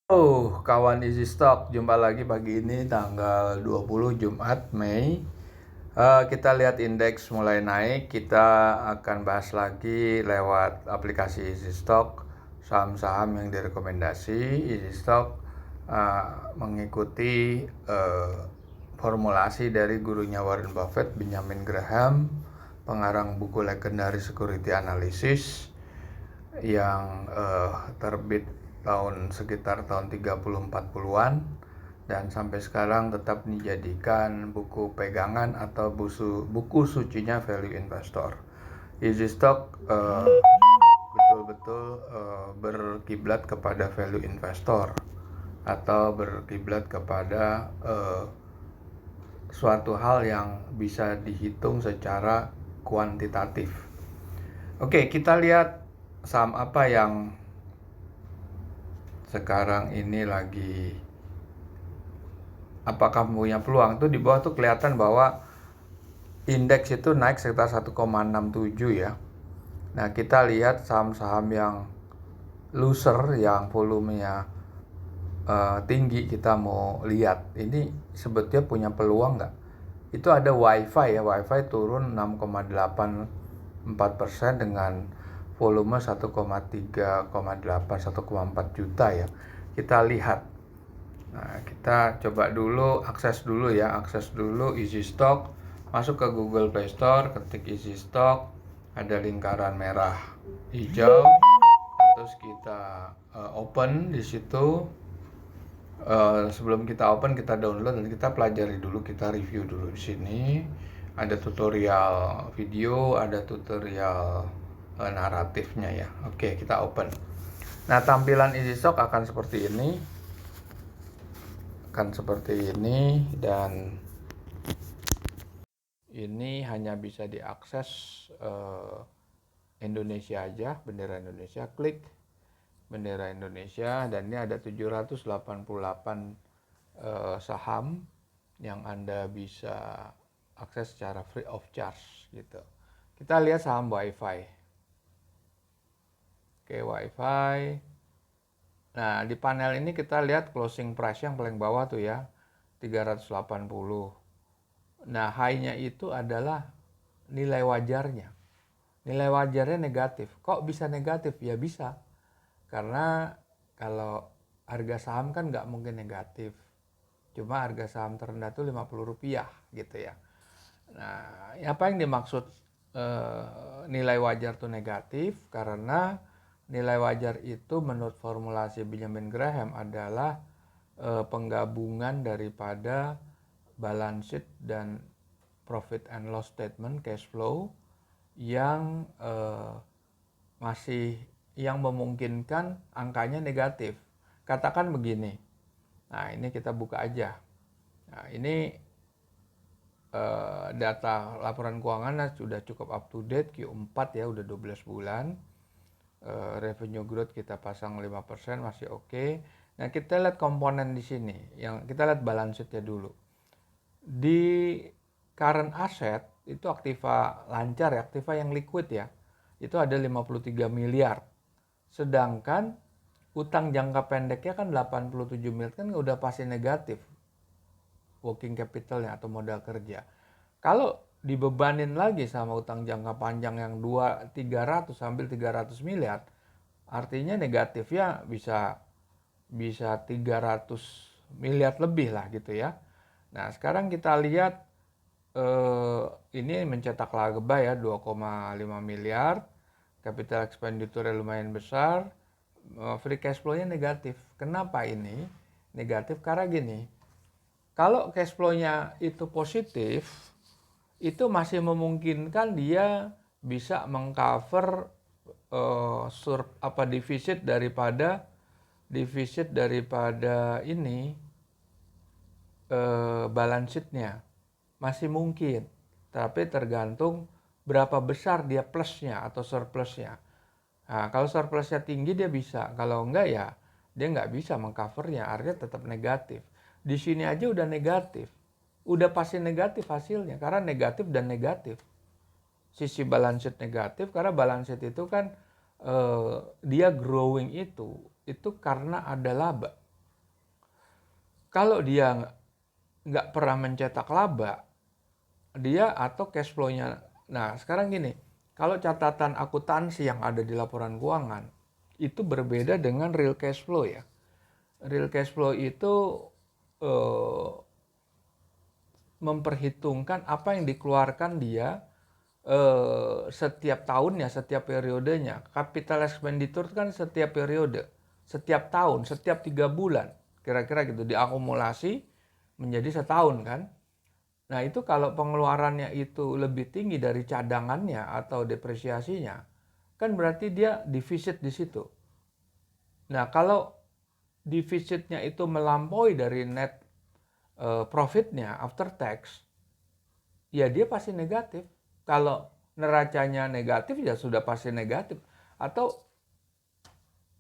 Kawan Easy Stock, jumpa lagi pagi ini tanggal 20 Jumat Mei. Kita lihat indeks mulai naik. Kita akan bahas lagi lewat aplikasi Easy Stock saham-saham yang direkomendasi. Easy Stock mengikuti formulasi dari gurunya Warren Buffett, Benjamin Graham, pengarang buku Legendary Security Analysis yang terbit sekitar tahun 30-40-an dan sampai sekarang tetap dijadikan buku pegangan atau buku sucinya value investor. Easy Stock betul-betul berkiblat kepada value investor atau berkiblat kepada suatu hal yang bisa dihitung secara kuantitatif. Oke, kita lihat saham apa yang sekarang ini lagi apakah punya peluang. Tuh di bawah tuh kelihatan bahwa indeks itu naik sekitar 1,67 ya. Nah, kita lihat saham-saham yang loser yang volumenya tinggi, kita mau lihat ini sebetulnya punya peluang nggak. Itu ada WiFi ya, WiFi turun 6,84% dengan volume 1,3,8 1,4 juta ya. Kita lihat. Nah, kita coba dulu akses dulu Easy Stock, masuk ke Google Play Store, ketik Easy Stock, ada lingkaran merah hijau, terus kita open di situ. Sebelum kita open, kita download dan kita pelajari dulu, kita review dulu di sini. Ada tutorial video, ada tutorial naratifnya ya. Oke, kita open. Nah, tampilan Easy Stock akan seperti ini. Dan ini hanya bisa diakses Indonesia aja, bendera Indonesia, klik bendera Indonesia, dan ini ada 788 saham yang Anda bisa akses secara free of charge gitu. Kita lihat saham WiFi. Oke, WiFi. Nah, di panel ini kita lihat closing price yang paling bawah tuh ya, 380. Nah, high-nya itu adalah nilai wajarnya. Nilai wajarnya negatif. Kok bisa negatif? Ya bisa. Karena kalau harga saham kan nggak mungkin negatif. Cuma harga saham terendah tuh Rp50 gitu ya. Nah, apa yang dimaksud nilai wajar tuh negatif? Karena nilai wajar itu menurut formulasi Benjamin Graham adalah penggabungan daripada balance sheet dan profit and loss statement, cash flow yang yang memungkinkan angkanya negatif. Katakan begini. Nah, ini kita buka aja. Nah, ini data laporan keuangan sudah cukup up to date, Q4 ya, udah 12 bulan. Revenue growth kita pasang 5%, masih oke. Nah, kita lihat komponen di sini. Yang kita lihat balance sheet-nya dulu. Di current asset itu aktiva lancar ya, aktiva yang liquid ya. Itu ada 53 miliar. Sedangkan utang jangka pendeknya kan 87 miliar, kan udah pasti negatif working capitalnya atau modal kerja. Kalau dibebanin lagi sama utang jangka panjang yang 300 sambil 300 miliar, artinya negatifnya bisa 300 miliar lebih lah gitu ya. Nah, sekarang kita lihat ini mencetak laba ya 2,5 miliar, capital expenditure lumayan besar, free cash flow-nya negatif. Kenapa ini negatif? Karena gini, kalau cash flow-nya itu positif, itu masih memungkinkan dia bisa mengcover defisit daripada ini balance sheet-nya. Masih mungkin, tapi tergantung berapa besar dia plusnya atau surplusnya. Nah, kalau surplusnya tinggi dia bisa, kalau enggak ya dia nggak bisa mengcovernya, artinya tetap negatif. Di sini aja udah negatif, udah pasti negatif hasilnya, karena negatif dan negatif. Sisi balance sheet negatif, karena balance sheet itu kan dia growing itu karena ada laba. Kalau dia nggak pernah mencetak laba, dia atau cash flow-nya. Nah, sekarang gini, kalau catatan akuntansi yang ada di laporan keuangan, itu berbeda dengan real cash flow ya. Real cash flow itu eh, memperhitungkan apa yang dikeluarkan dia setiap tahunnya, setiap periodenya. Capital expenditure kan setiap periode, setiap tahun, setiap 3 bulan. Kira-kira gitu, diakumulasi menjadi setahun kan. Nah itu kalau pengeluarannya itu lebih tinggi dari cadangannya atau depresiasinya, kan berarti dia defisit di situ. Nah kalau defisitnya itu melampaui dari net profitnya after tax, ya dia pasti negatif. Kalau neracanya negatif ya sudah pasti negatif. Atau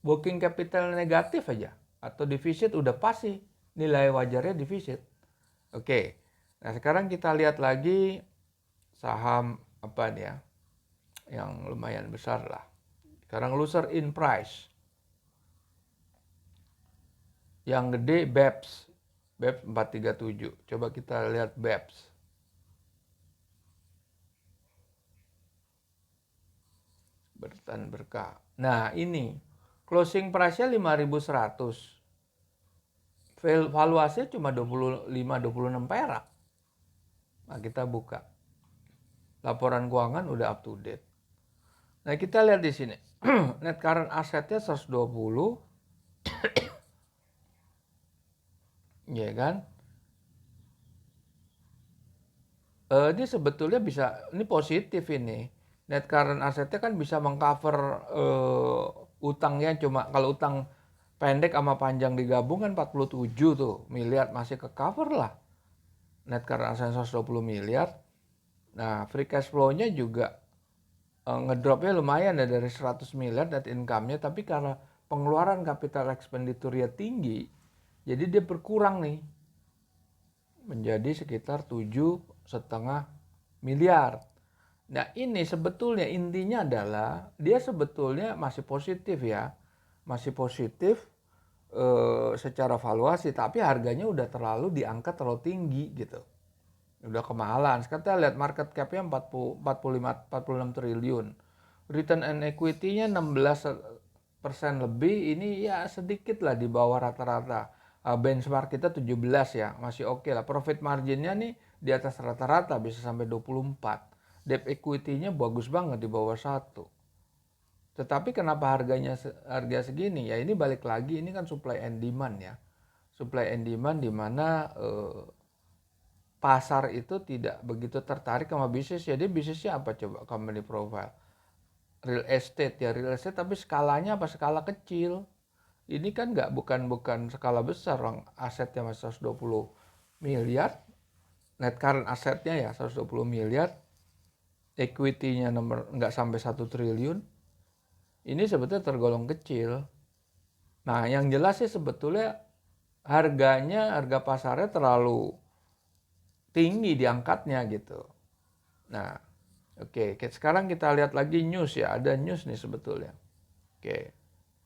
working capital negatif aja. Atau defisit udah pasti nilai wajarnya defisit. Oke, nah sekarang kita lihat lagi saham apa nih ya, yang lumayan besar lah. Sekarang loser in price. Yang gede BEPS. BEPS 437. Coba kita lihat BEPS. Bertahan berkah. Nah ini closing price-nya 5.100. Valuasinya cuma 25-26 perak. Nah kita buka. Laporan keuangan udah up to date. Nah kita lihat di sini. Net current assetnya 120. Ya kan? Ini sebetulnya bisa, ini positif ini. Net current assetnya kan bisa mengcover utangnya, cuma kalau utang pendek sama panjang digabung kan 47 tuh miliar, masih ke cover lah. Net current asset 120 miliar. Nah, free cash flow-nya juga ngedropnya lumayan ya, dari 100 miliar net income-nya, tapi karena pengeluaran capital expenditure-nya tinggi, jadi dia berkurang nih menjadi sekitar 7,5 miliar. Nah ini sebetulnya intinya adalah dia sebetulnya masih positif ya, masih positif secara valuasi, tapi harganya udah terlalu diangkat terlalu tinggi gitu, udah kemahalan. Sekarang kita lihat market cap-nya 46 triliun, return on equity-nya 16% lebih, ini ya sedikit lah di bawah rata-rata. Benchmark kita 17 ya, masih oke lah. Profit marginnya nih di atas rata-rata, bisa sampai 24. Debt equity-nya bagus banget di bawah 1. Tetapi kenapa harga segini? Ya ini balik lagi, ini kan supply and demand ya. Supply and demand di mana pasar itu tidak begitu tertarik sama bisnis. Jadi bisnisnya apa coba company profile? Real estate ya, real estate, tapi skalanya apa? Skala kecil. Ini kan bukan skala besar, orang asetnya masih 120 miliar, net current asetnya ya 120 miliar, equity-nya nggak sampai 1 triliun. Ini sebetulnya tergolong kecil. Nah yang jelas sih sebetulnya harga pasarnya terlalu tinggi diangkatnya gitu. Nah oke, sekarang kita lihat lagi news ya, ada news nih sebetulnya. Oke,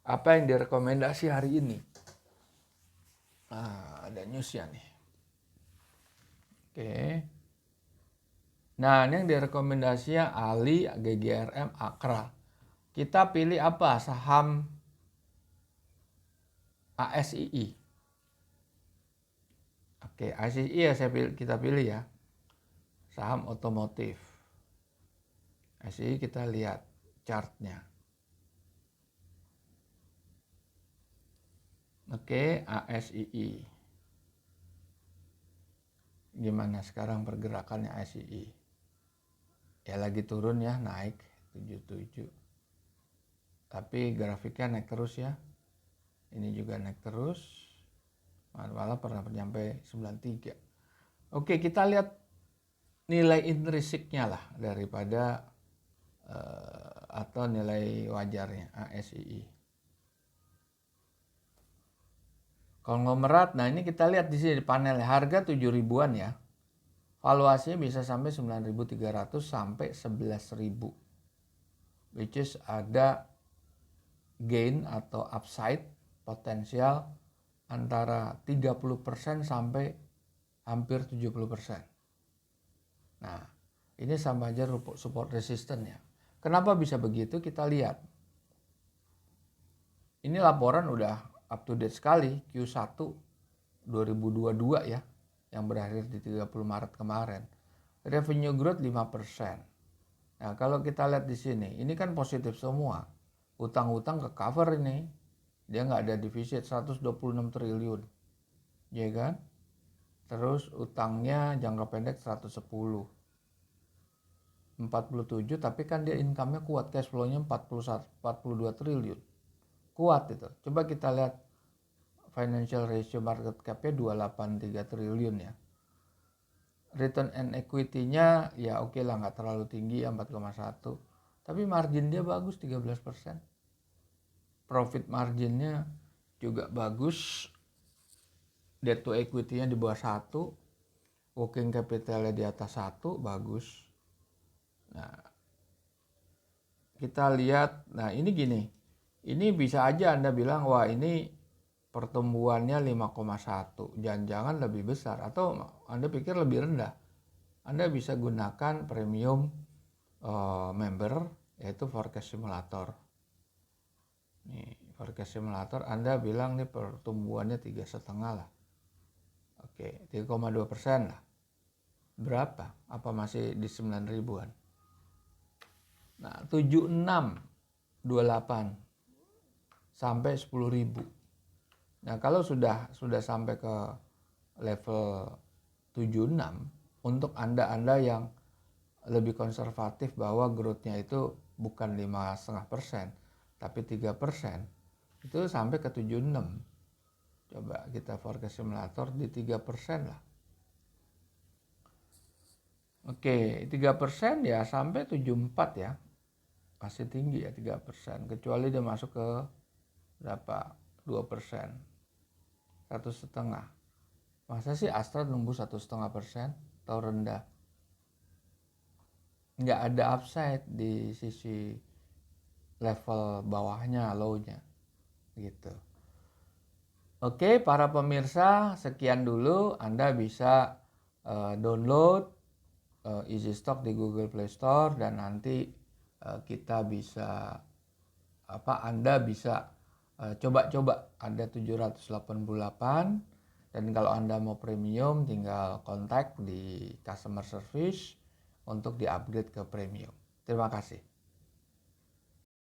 apa yang direkomendasi hari ini? Nah, ada newsnya nih. Oke. Nah, ini yang direkomendasinya Ali, GGRM, Akra. Kita pilih apa? Saham ASII. Oke, ASII ya kita pilih ya. Saham otomotif. ASII kita lihat chartnya. Oke, ASII. Gimana sekarang pergerakannya ASII? Ya lagi turun ya, naik 77. Tapi grafiknya naik terus ya. Ini juga naik terus. Malah pernah sampai 93. Oke, kita lihat nilai intrinsiknya lah daripada atau nilai wajarnya ASII. Konglomerat, nah ini kita lihat di sini di panel harga 7 ribuan ya. Valuasinya bisa sampai 9.300 sampai 11.000. Which is ada gain atau upside potensial antara 30% sampai hampir 70%. Nah, ini sama aja support resistance ya. Kenapa bisa begitu? Kita lihat. Ini laporan udah up to date sekali, Q1 2022 ya, yang berakhir di 30 Maret kemarin. Revenue growth 5%. Nah, kalau kita lihat di sini, ini kan positif semua. Utang-utang ke cover ini. Dia nggak ada defisit 126 triliun. Ya kan? Terus utangnya jangka pendek 110. 47, tapi kan dia income-nya kuat, cash flow-nya 42 triliun. Kuat itu. Coba kita lihat financial ratio market cap-nya 283 triliun ya. Return on equity-nya ya oke lah, nggak terlalu tinggi ya 4,1. Tapi margin dia bagus 13%. Profit marginnya juga bagus. Debt to equity-nya di bawah 1. Working capital-nya di atas 1, bagus. Nah, kita lihat, nah ini gini. Ini bisa aja Anda bilang, wah ini pertumbuhannya 5,1, jangan-jangan lebih besar, atau Anda pikir lebih rendah. Anda bisa gunakan premium member, yaitu forecast simulator. Nih, forecast simulator Anda bilang nih pertumbuhannya 3,5 lah. Oke, 3,2% lah. Berapa? Apa masih di 9 ribuan? Nah, 76, 28 sampai 10 ribu. Nah, kalau sudah sampai ke level 76, untuk Anda yang lebih konservatif bahwa growth-nya itu bukan 5,5%, tapi 3%, itu sampai ke 76. Coba kita forecast simulator di 3% lah. Oke, 3% ya sampai 74 ya. Masih tinggi ya 3%, kecuali dia masuk ke berapa? 2%. 1,5. Masa sih Astra nembus 1,5% atau rendah? Nggak ada upside di sisi level bawahnya, low-nya gitu. Oke, para pemirsa, sekian dulu. Anda bisa download Easy Stock di Google Play Store, dan nanti kita bisa Anda bisa coba-coba. Ada 788, dan kalau Anda mau premium tinggal kontak di customer service untuk di-upgrade ke premium. Terima kasih.